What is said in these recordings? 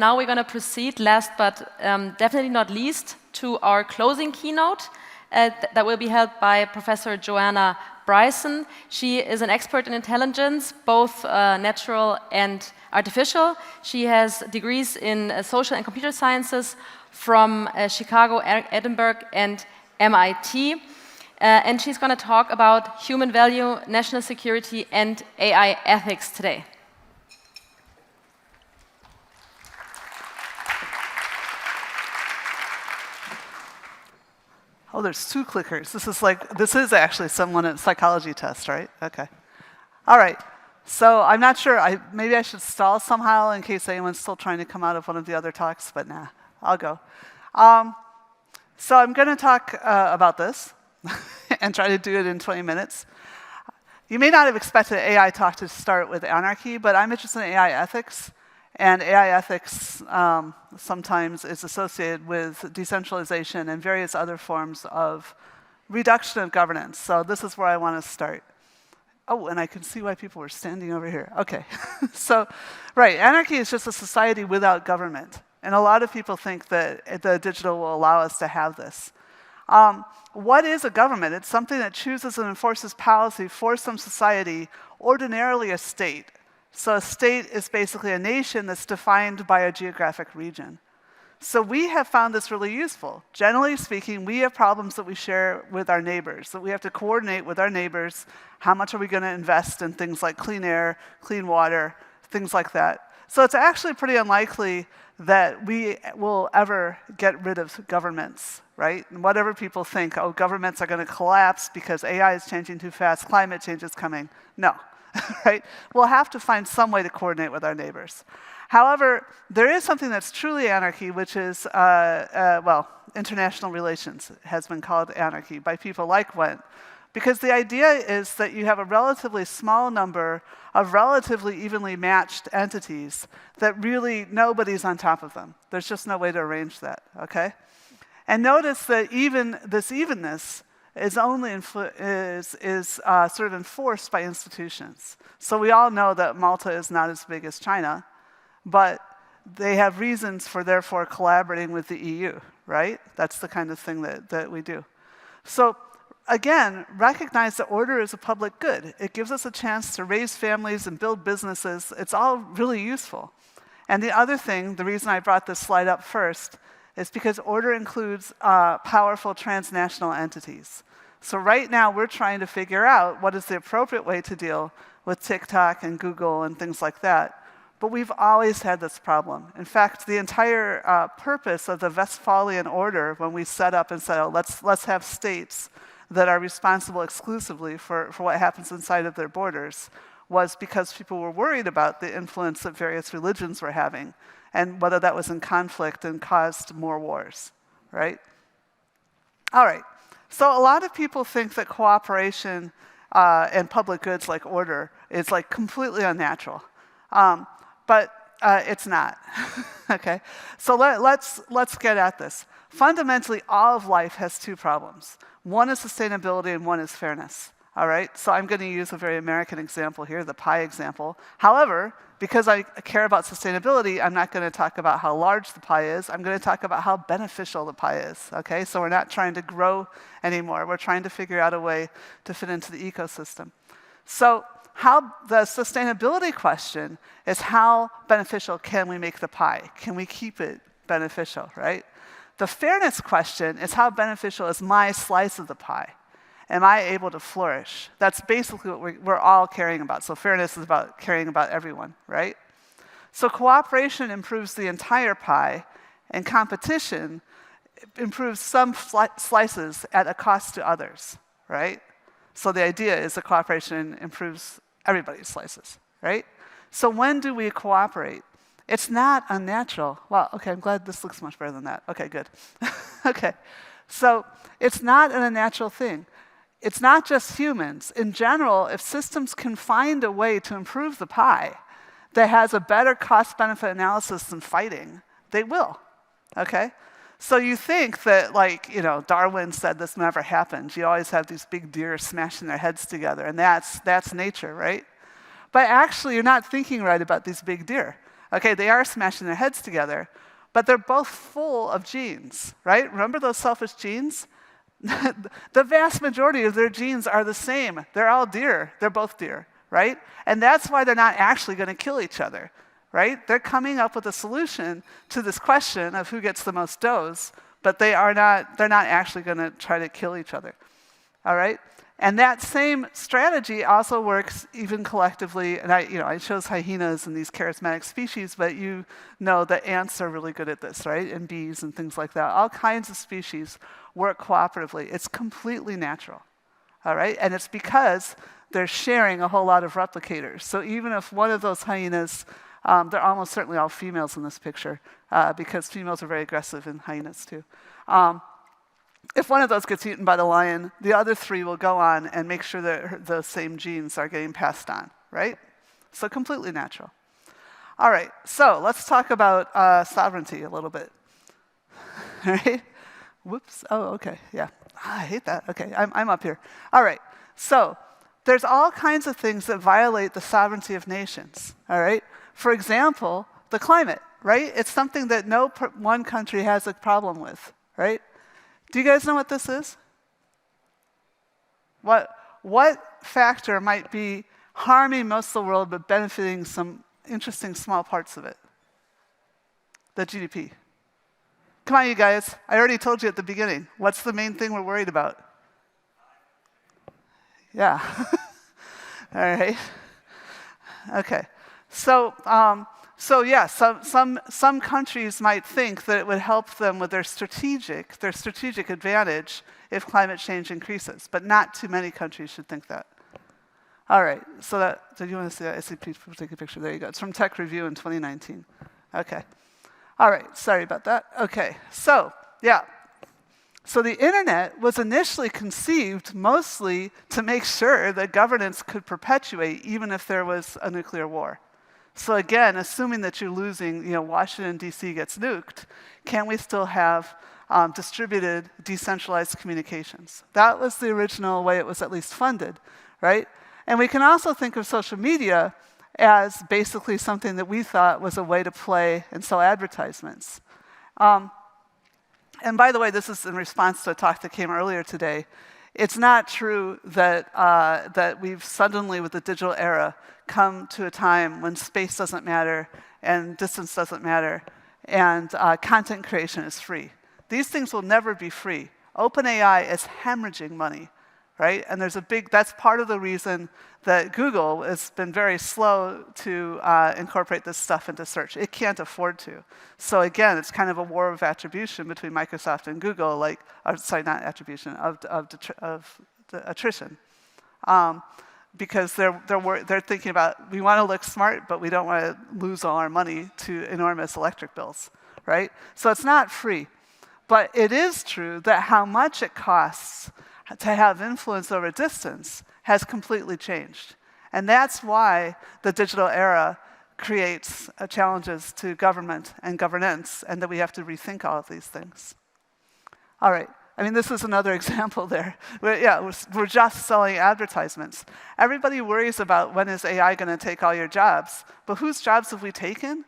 now we're going to proceed, last but definitely not least, to our closing keynote that will be held by Professor Joanna Bryson. She is an expert in intelligence, both natural and artificial. She has degrees in social and computer sciences from Chicago, Edinburgh, and MIT. And she's going to talk about human value, national security, and AI ethics today. Oh, there's 2 clickers. This is actually a psychology test, right? Okay. All right. So I'm not sure. Maybe I should stall somehow in case anyone's still trying to come out of one of the other talks, but nah, I'll go. So I'm going to talk about this and try to do it in 20 minutes. You may not have expected an AI talk to start with anarchy, but I'm interested in AI ethics. And AI ethics sometimes is associated with decentralization and various other forms of reduction of governance. So this is where I want to start. Oh, and I can see why people were standing over here. Okay. So, right, anarchy is just a society without government. And a lot of people think that the digital will allow us to have this. What is a government? It's something that chooses and enforces policy for some society, ordinarily a state. So a state is basically a nation that's defined by a geographic region. So we have found this really useful. Generally speaking, we have problems that we share with our neighbors, that we have to coordinate with our neighbors. How much are we going to invest in things like clean air, clean water, things like that. So it's actually pretty unlikely that we will ever get rid of governments, right? And whatever people think, oh, governments are going to collapse because AI is changing too fast, climate change is coming. No. Right? We'll have to find some way to coordinate with our neighbors. However, there is something that's truly anarchy, which is, international relations has been called anarchy by people like Wendt. Because the idea is that you have a relatively small number of relatively evenly matched entities that really nobody's on top of them. There's just no way to arrange that, okay? And notice that even this evenness is only sort of enforced by institutions. So we all know that Malta is not as big as China, but they have reasons for therefore collaborating with the EU, right? That's the kind of thing that we do. So again, recognize that order is a public good. It gives us a chance to raise families and build businesses. It's all really useful. And the other thing, the reason I brought this slide up first, is because order includes powerful transnational entities. So right now, we're trying to figure out what is the appropriate way to deal with TikTok and Google and things like that. But we've always had this problem. In fact, the entire purpose of the Westphalian Order, when we set up and said, oh, let's have states that are responsible exclusively for what happens inside of their borders, was because people were worried about the influence that various religions were having, and whether that was in conflict and caused more wars, right? All right, so a lot of people think that cooperation and public goods like order is like completely unnatural, but it's not, okay? So let's get at this. Fundamentally, all of life has 2 problems. One is sustainability and one is fairness, all right? So I'm going to use a very American example here, the pie example. However, because I care about sustainability, I'm not going to talk about how large the pie is. I'm going to talk about how beneficial the pie is, okay? So we're not trying to grow anymore. We're trying to figure out a way to fit into the ecosystem. So the sustainability question is how beneficial can we make the pie? Can we keep it beneficial, right? The fairness question is how beneficial is my slice of the pie? Am I able to flourish? That's basically what we're all caring about. So fairness is about caring about everyone, right? So cooperation improves the entire pie, and competition improves some slices at a cost to others, right? So the idea is that cooperation improves everybody's slices, right? So when do we cooperate? It's not unnatural. Well, okay, I'm glad this looks much better than that. Okay, good. Okay, so it's not an unnatural thing. It's not just humans. In general, if systems can find a way to improve the pie that has a better cost-benefit analysis than fighting, they will, okay? So you think that, like, Darwin said this never happened. You always have these big deer smashing their heads together, and that's nature, right? But actually, you're not thinking right about these big deer. Okay, they are smashing their heads together, but they're both full of genes, right? Remember those selfish genes? The vast majority of their genes are the same. They're all deer. They're both deer, right? And that's why they're not actually going to kill each other, right? They're coming up with a solution to this question of who gets the most does, but they're not actually going to try to kill each other, all right? And that same strategy also works even collectively, and I chose hyenas and these charismatic species, but you know that ants are really good at this, right? And bees and things like that. All kinds of species work cooperatively. It's completely natural, all right? And it's because they're sharing a whole lot of replicators. So even if one of those hyenas, they're almost certainly all females in this picture, because females are very aggressive in hyenas too. If one of those gets eaten by the lion, the other three will go on and make sure that those same genes are getting passed on, right? So completely natural. All right, so let's talk about sovereignty a little bit. All right? Whoops, oh, okay, yeah. I hate that, okay, I'm up here. All right, so there's all kinds of things that violate the sovereignty of nations, all right? For example, the climate, right? It's something that no one country has a problem with, right? Do you guys know what this is? What factor might be harming most of the world but benefiting some interesting small parts of it? The GDP. Come on, you guys. I already told you at the beginning. What's the main thing we're worried about? Yeah. All right. Okay. So yeah, some countries might think that it would help them with their strategic advantage if climate change increases, but not too many countries should think that. All right, so did you want to see that? I see people take a picture. There you go. It's from Tech Review in 2019. Okay. All right, sorry about that. Okay, so yeah. So the internet was initially conceived mostly to make sure that governance could perpetuate even if there was a nuclear war. So again, assuming that you're losing, Washington, D.C. gets nuked, can we still have distributed, decentralized communications? That was the original way it was at least funded, right? And we can also think of social media as basically something that we thought was a way to play and sell advertisements. And by the way, this is in response to a talk that came earlier today. It's not true that, that we've suddenly, with the digital era, come to a time when space doesn't matter and distance doesn't matter and content creation is free. These things will never be free. OpenAI is hemorrhaging money, right? And that's part of the reason that Google has been very slow to incorporate this stuff into search. It can't afford to. So again, it's kind of a war of attribution between Microsoft and Google, not attribution, of attrition. Because they're thinking about, we want to look smart, but we don't want to lose all our money to enormous electric bills, right? So it's not free. But it is true that how much it costs to have influence over distance has completely changed. And that's why the digital era creates challenges to government and governance, and that we have to rethink all of these things. All right. I mean, this is another example there. We're just selling advertisements. Everybody worries about when is AI going to take all your jobs, but whose jobs have we taken?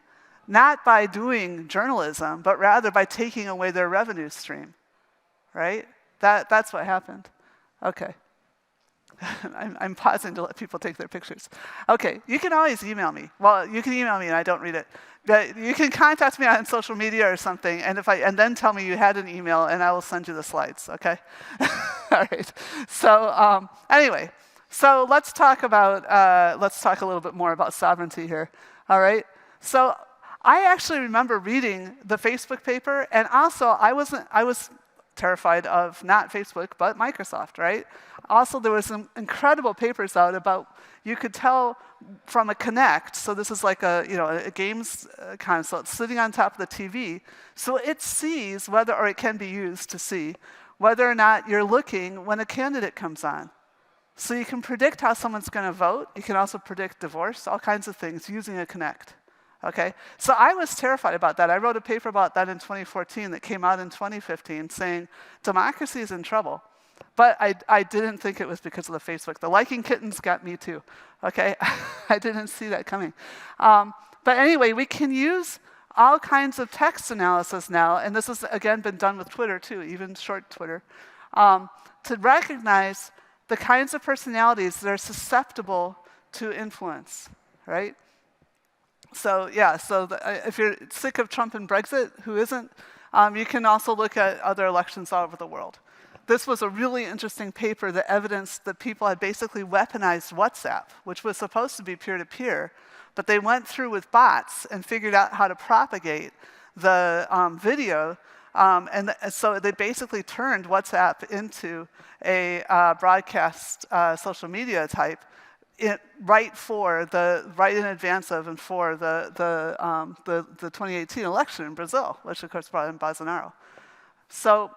Not by doing journalism, but rather by taking away their revenue stream, right? That's what happened. Okay. I'm pausing to let people take their pictures. Okay, you can always email me. Well, you can email me and I don't read it. But you can contact me on social media or something, and then tell me you had an email, and I will send you the slides. Okay. All right. So anyway, so let's talk a little bit more about sovereignty here. All right. So I actually remember reading the Facebook paper, and also I was terrified of not Facebook, but Microsoft, right? Also, there was some incredible papers out about, you could tell from a Kinect, so this is like a games console, it's sitting on top of the TV, so it sees or it can be used to see whether or not you're looking when a candidate comes on. So you can predict how someone's going to vote. You can also predict divorce, all kinds of things using a Kinect. Okay, so I was terrified about that. I wrote a paper about that in 2014 that came out in 2015 saying democracy is in trouble. But I didn't think it was because of the Facebook. The liking kittens got me too. Okay, I didn't see that coming. But anyway, we can use all kinds of text analysis now, and this has, again, been done with Twitter, too, even short Twitter, to recognize the kinds of personalities that are susceptible to influence, right? So yeah, so if you're sick of Trump and Brexit, who isn't, you can also look at other elections all over the world. This was a really interesting paper that evidenced that people had basically weaponized WhatsApp, which was supposed to be peer-to-peer, but they went through with bots and figured out how to propagate the video, so they basically turned WhatsApp into a broadcast social media type right in advance of and for the 2018 election in Brazil, which of course brought in Bolsonaro. So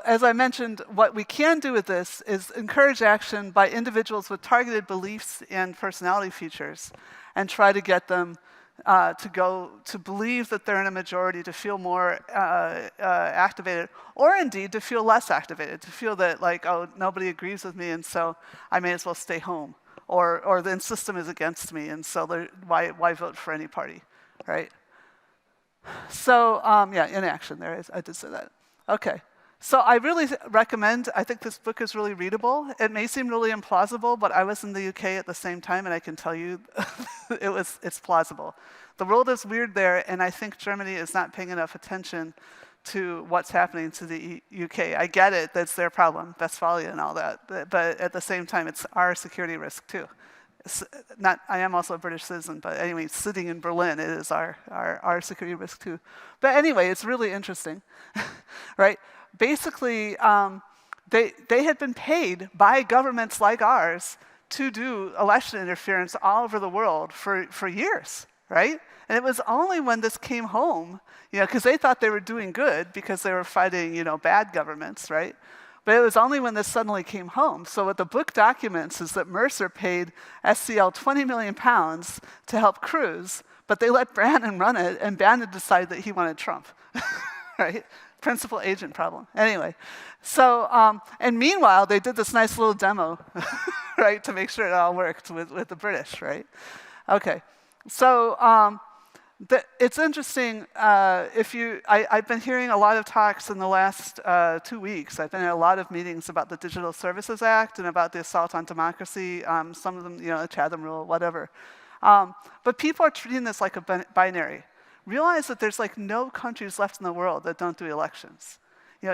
as I mentioned, what we can do with this is encourage action by individuals with targeted beliefs and personality features, and try to get them to believe that they're in a majority, to feel more activated, or indeed to feel less activated, to feel that like, oh, nobody agrees with me, and so I may as well stay home, or the system is against me, and so why vote for any party, right? So yeah, inaction there, I did say that. Okay. So I really recommend, I think this book is really readable. It may seem really implausible, but I was in the UK at the same time, and I can tell you it's plausible. The world is weird there, and I think Germany is not paying enough attention to what's happening to the UK. I get it, that's their problem, Westphalia and all that, but at the same time, it's our security risk too. I am also a British citizen, but anyway, sitting in Berlin, it is our security risk too. But anyway, it's really interesting, right? Basically, they had been paid by governments like ours to do election interference all over the world for years, right? And it was only when this came home, because they thought they were doing good because they were fighting, bad governments, right? But it was only when this suddenly came home. So what the book documents is that Mercer paid SCL 20 million pounds to help Cruz, but they let Bannon run it, and Bannon decided that he wanted Trump, right? Principal agent problem. Anyway, so, and meanwhile, they did this nice little demo, right, to make sure it all worked with the British, right? Okay, so it's interesting, I've been hearing a lot of talks in the last 2 weeks. I've been at a lot of meetings about the Digital Services Act and about the assault on democracy, some of them, the Chatham Rule, whatever. But people are treating this like a binary. Realize that there's like no countries left in the world that don't do elections.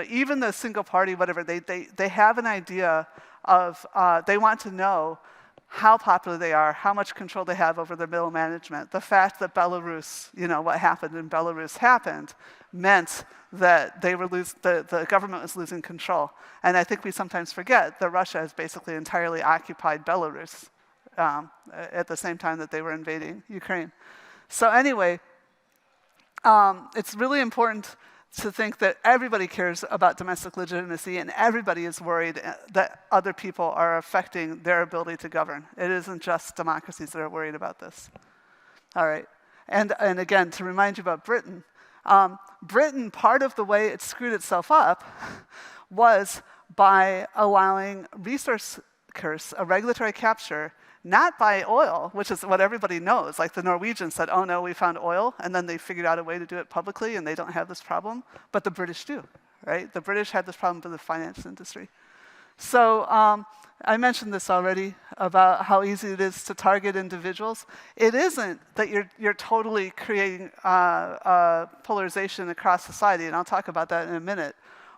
Even the single party, whatever, they have an idea of, they want to know how popular they are, how much control they have over their middle management. The fact that Belarus, what happened in Belarus happened, meant that the government was losing control. And I think we sometimes forget that Russia has basically entirely occupied Belarus at the same time that they were invading Ukraine. So anyway, it's really important to think that everybody cares about domestic legitimacy, and everybody is worried that other people are affecting their ability to govern. It isn't just democracies that are worried about this. All right. And again, to remind you about Britain, Britain, part of the way it screwed itself up was by allowing resource curse, a regulatory capture, not by oil, which is what everybody knows. Like the Norwegians said, oh no, we found oil, and then they figured out a way to do it publicly, and they don't have this problem. But the British do, right? The British had this problem with the finance industry. So I mentioned this already about how easy it is to target individuals. It isn't that you're totally creating polarization across society, and I'll talk about that in a minute.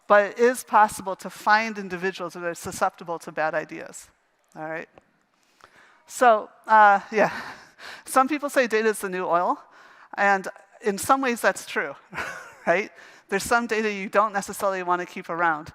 But it is possible to find individuals that are susceptible to bad ideas, all right? So, yeah, some people say data is the new oil, and in some ways that's true, right? There's some data you don't necessarily want to keep around,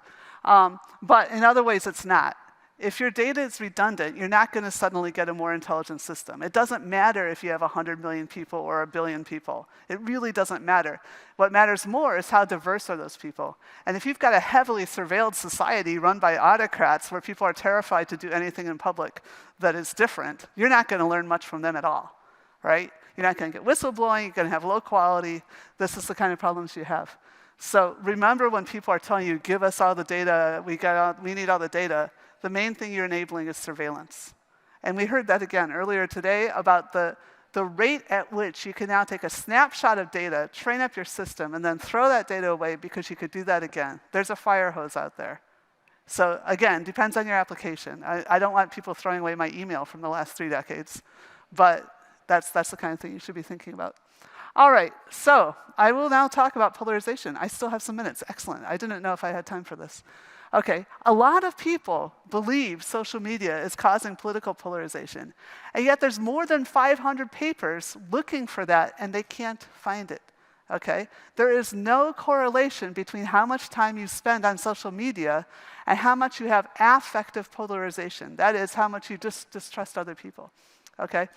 but in other ways it's not. If your data is redundant, you're not going to suddenly get a more intelligent system. It doesn't matter if you have 100 million people or 1 billion people. It really doesn't matter. What matters more is how diverse are those people. And if you've got a heavily surveilled society run by autocrats where people are terrified to do anything in public that is different, you're not going to learn much from them at all, right? You're not going to get whistleblowing, you're going to have low quality. This is the kind of problems you have. So remember when people are telling you, give us all the data, we need all the data, the main thing you're enabling is surveillance. And we heard that again earlier today about the rate at which you can now take a snapshot of data, train up your system, and then throw that data away because you could do that again. There's a fire hose out there. So again, depends on your application. I don't want people throwing away my email from the last 3 decades, but that's the kind of thing you should be thinking about. All right, so I will now talk about polarization. I still have some minutes. Excellent. I didn't know if I had time for this. Okay, a lot of people believe social media is causing political polarization, and yet there's more than 500 papers looking for that, and they can't find it. Okay? There is no correlation between how much time you spend on social media and how much you have affective polarization. That is, how much you distrust other people. Okay?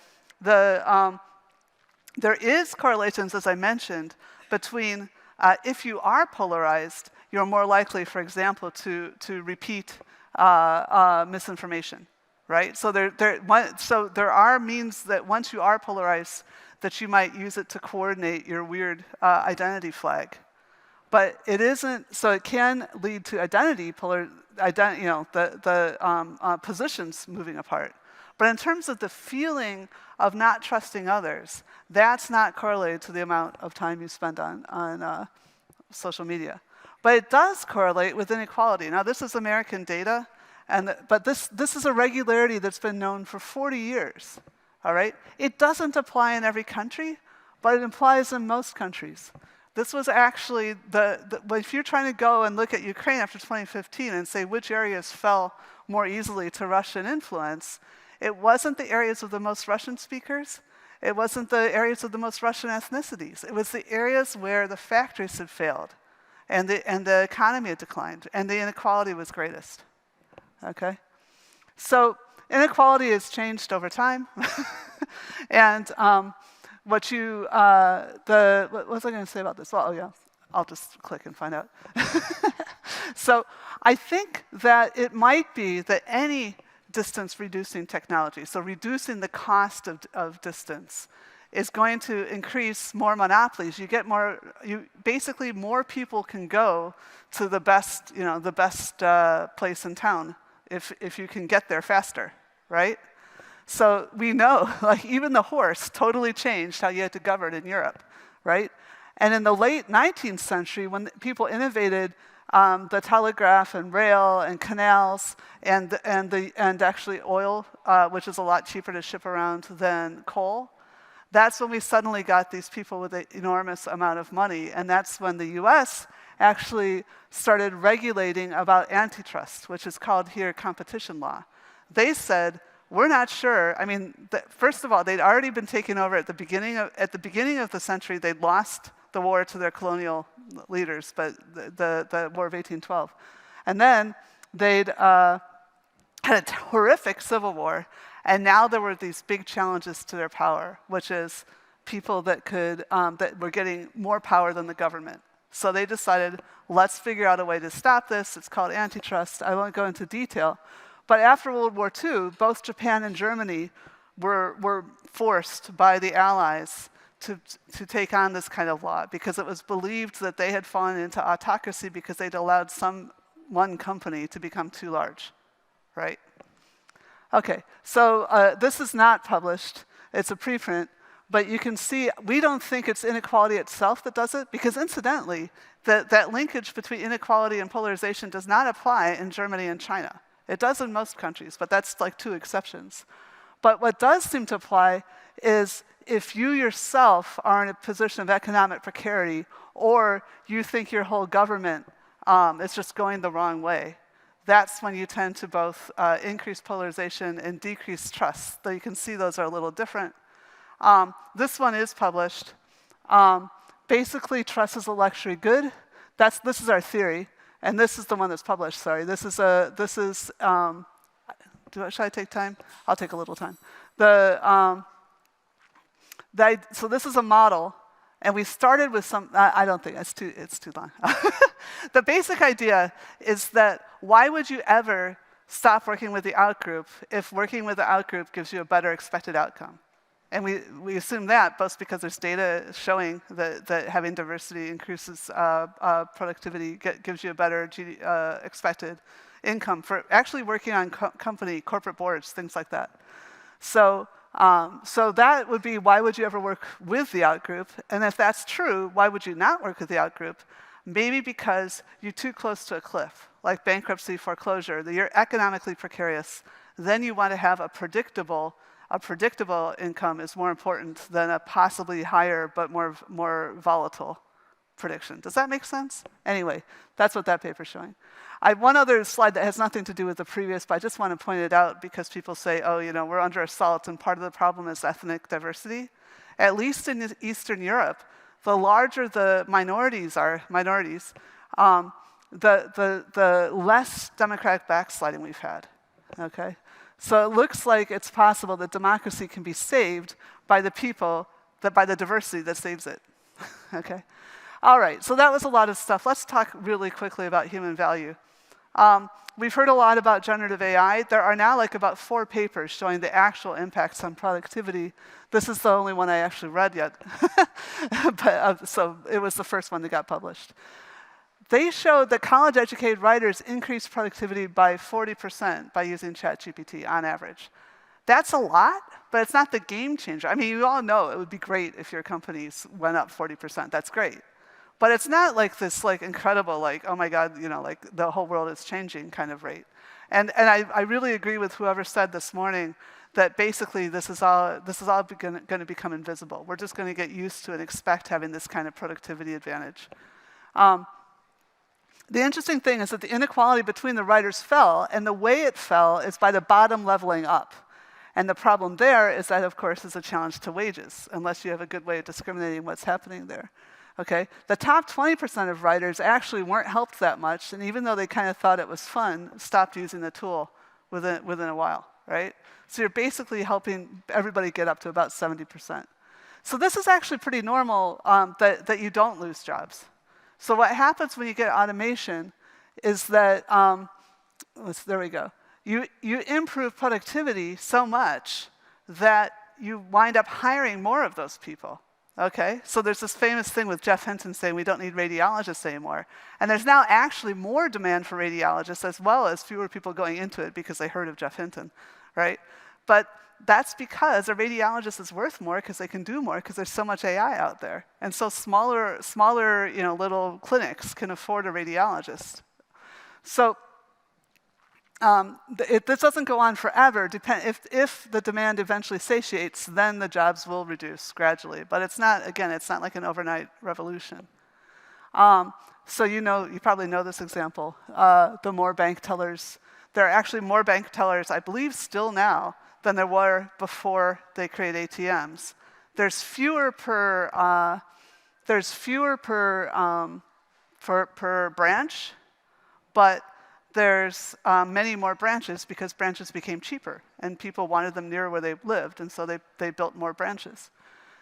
There is correlations, as I mentioned, between if you are polarized, you're more likely, for example, to repeat misinformation, right? So there are means that once you are polarized, that you might use it to coordinate your weird identity flag. But it isn't, so it can lead to positions moving apart. But in terms of the feeling of not trusting others, that's not correlated to the amount of time you spend on social media. But it does correlate with inequality. Now, this is American data, but this is a regularity that's been known for 40 years. All right? It doesn't apply in every country, but it applies in most countries. This was actually if you're trying to go and look at Ukraine after 2015 and say which areas fell more easily to Russian influence, it wasn't the areas of the most Russian speakers. It wasn't the areas of the most Russian ethnicities. It was the areas where the factories had failed, and the economy had declined, and the inequality was greatest. Okay? So inequality has changed over time. And what was I going to say about this? Well, oh yeah, I'll just click and find out. So I think that it might be that any distance reducing technology, so reducing the cost of distance, is going to increase more monopolies. Basically more people can go to the best place in town if you can get there faster, right? So we know, like even the horse totally changed how you had to govern in Europe, right? And in the late 19th century, when people innovated the telegraph and rail and canals and actually oil, which is a lot cheaper to ship around than coal, that's when we suddenly got these people with an enormous amount of money, and that's when the US actually started regulating about antitrust, which is called here competition law. They said, we're not sure. I mean, first of all, they'd already been taken over at the beginning of the century. They'd lost the war to their colonial leaders, but the War of 1812. And then they'd had a horrific civil war, and now there were these big challenges to their power, which is people that were getting more power than the government. So they decided, let's figure out a way to stop this. It's called antitrust. I won't go into detail. But after World War II, both Japan and Germany were forced by the Allies to take on this kind of law because it was believed that they had fallen into autocracy because they'd allowed one company to become too large, right? Okay, so this is not published. It's a preprint. But you can see, we don't think it's inequality itself that does it, because incidentally, that linkage between inequality and polarization does not apply in Germany and China. It does in most countries, but that's like 2 exceptions. But what does seem to apply is if you yourself are in a position of economic precarity, or you think your whole government is just going the wrong way, that's when you tend to both increase polarization and decrease trust. So you can see those are a little different. This one is published. Basically, trust is a luxury good. This is our theory, and this is the one that's published. Sorry, should I take time? I'll take a little time. So this is a model, and we started with some. I don't think it's too long. The basic idea is that why would you ever stop working with the outgroup if working with the outgroup gives you a better expected outcome? And we assume that both because there's data showing that having diversity increases productivity, gives you a better expected income for actually working on corporate boards, things like that. So that would be, why would you ever work with the outgroup? And if that's true, why would you not work with the outgroup? Maybe because you're too close to a cliff, like bankruptcy, foreclosure, that you're economically precarious. Then you want to have a predictable income is more important than a possibly higher but more volatile prediction. Does that make sense? Anyway, that's what that paper's showing. I have one other slide that has nothing to do with the previous, but I just want to point it out because people say, oh, we're under assault, and part of the problem is ethnic diversity. At least in Eastern Europe, the larger the minorities are, the less democratic backsliding we've had, okay? So it looks like it's possible that democracy can be saved by the people, by the diversity that saves it, okay? All right, so that was a lot of stuff. Let's talk really quickly about human value. We've heard a lot about generative AI. There are now about 4 papers showing the actual impacts on productivity. This is the only one I actually read yet, so it was the first one that got published. They showed that college-educated writers increased productivity by 40% by using ChatGPT on average. That's a lot, but it's not the game changer. I mean, you all know it would be great if your companies went up 40%. That's great. But it's not this incredible, oh my God, the whole world is changing kind of rate. And I really agree with whoever said this morning that basically this is all going to become invisible. We're just going to get used to and expect having this kind of productivity advantage. The interesting thing is that the inequality between the writers fell, and the way it fell is by the bottom leveling up. And the problem there is that, of course, is a challenge to wages, unless you have a good way of discriminating what's happening there. Okay, the top 20% of writers actually weren't helped that much, and even though they kind of thought it was fun, stopped using the tool within a while, right? So you're basically helping everybody get up to about 70%. So this is actually pretty normal that you don't lose jobs. So what happens when you get automation is that, there we go. You improve productivity so much that you wind up hiring more of those people. Okay, so there's this famous thing with Jeff Hinton saying we don't need radiologists anymore. And there's now actually more demand for radiologists as well as fewer people going into it because they heard of Jeff Hinton, right? But that's because a radiologist is worth more because they can do more because there's so much AI out there. And so smaller little clinics can afford a radiologist. So this doesn't go on forever. If the demand eventually satiates, then the jobs will reduce gradually. But it's not like an overnight revolution. So you probably know this example. The more bank tellers. There are actually more bank tellers, I believe, still now than there were before they created ATMs. There's fewer per branch, but there's many more branches because branches became cheaper and people wanted them near where they lived, and so they built more branches.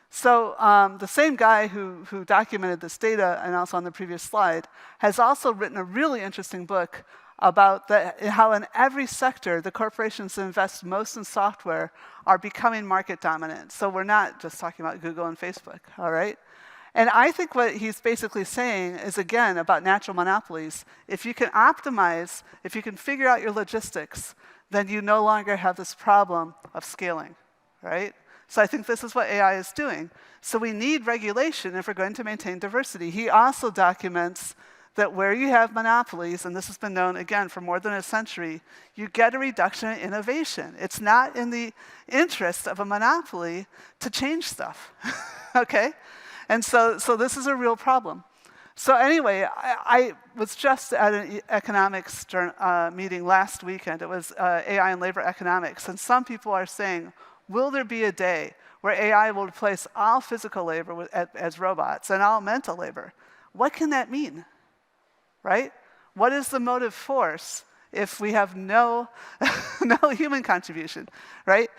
So the same guy who documented this data, and also on the previous slide, has also written a really interesting book about how in every sector the corporations that invest most in software are becoming market dominant. So we're not just talking about Google and Facebook, all right? And I think what he's basically saying is, again, about natural monopolies. If you can optimize, if you can figure out your logistics, then you no longer have this problem of scaling, right? So I think this is what AI is doing. So we need regulation if we're going to maintain diversity. He also documents that where you have monopolies, and this has been known, again, for more than a century, you get a reduction in innovation. It's not in the interest of a monopoly to change stuff, okay? And so this is a real problem. So anyway, I was just at an economics meeting last weekend. It was AI and labor economics. And some people are saying, will there be a day where AI will replace all physical labor as robots and all mental labor? What can that mean, right? What is the motive force if we have no human contribution, right?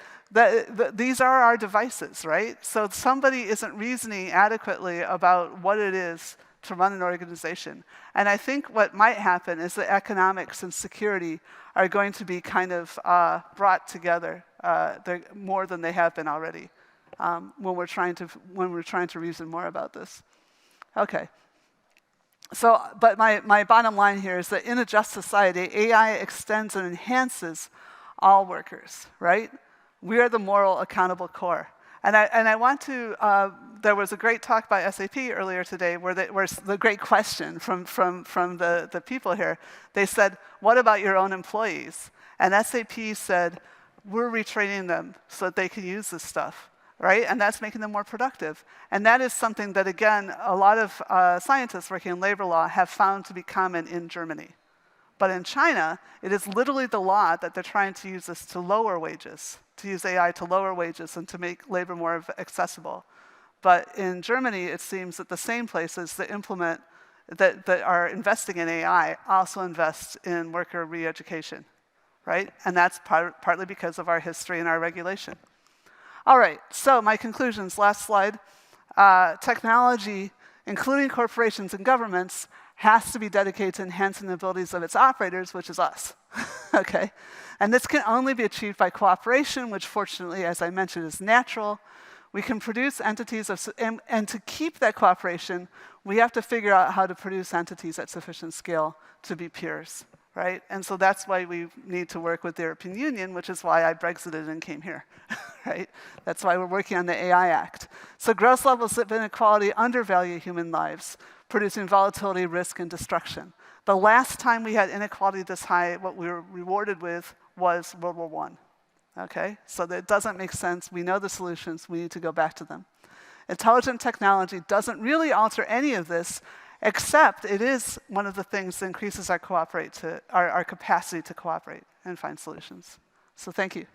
These are our devices, right? So somebody isn't reasoning adequately about what it is to run an organization. And I think what might happen is that economics and security are going to be kind of brought together more than they have been already when we're trying to reason more about this. Okay. So, but my bottom line here is that in a just society, AI extends and enhances all workers, right? We are the moral accountable core. And I want to, there was a great talk by SAP earlier today where the great question from the people here. They said, what about your own employees? And SAP said, we're retraining them so that they can use this stuff, right? And that's making them more productive. And that is something that, again, a lot of scientists working in labor law have found to be common in Germany. But in China, it is literally the law that they're trying to use this to lower wages, to use AI to lower wages and to make labor more accessible. But in Germany, it seems that the same places that implement, that are investing in AI also invest in worker re-education, right? And that's partly because of our history and our regulation. All right, so my conclusions, last slide. Technology, including corporations and governments, has to be dedicated to enhancing the abilities of its operators, which is us, okay? And this can only be achieved by cooperation, which fortunately, as I mentioned, is natural. We can produce entities, and to keep that cooperation, we have to figure out how to produce entities at sufficient scale to be peers, right? And so that's why we need to work with the European Union, which is why I Brexited and came here, right? That's why we're working on the AI Act. So gross levels of inequality undervalue human lives, producing volatility, risk, and destruction. The last time we had inequality this high, what we were rewarded with was World War I. Okay? So that doesn't make sense. We know the solutions. We need to go back to them. Intelligent technology doesn't really alter any of this, except it is one of the things that increases our capacity to cooperate and find solutions. So thank you.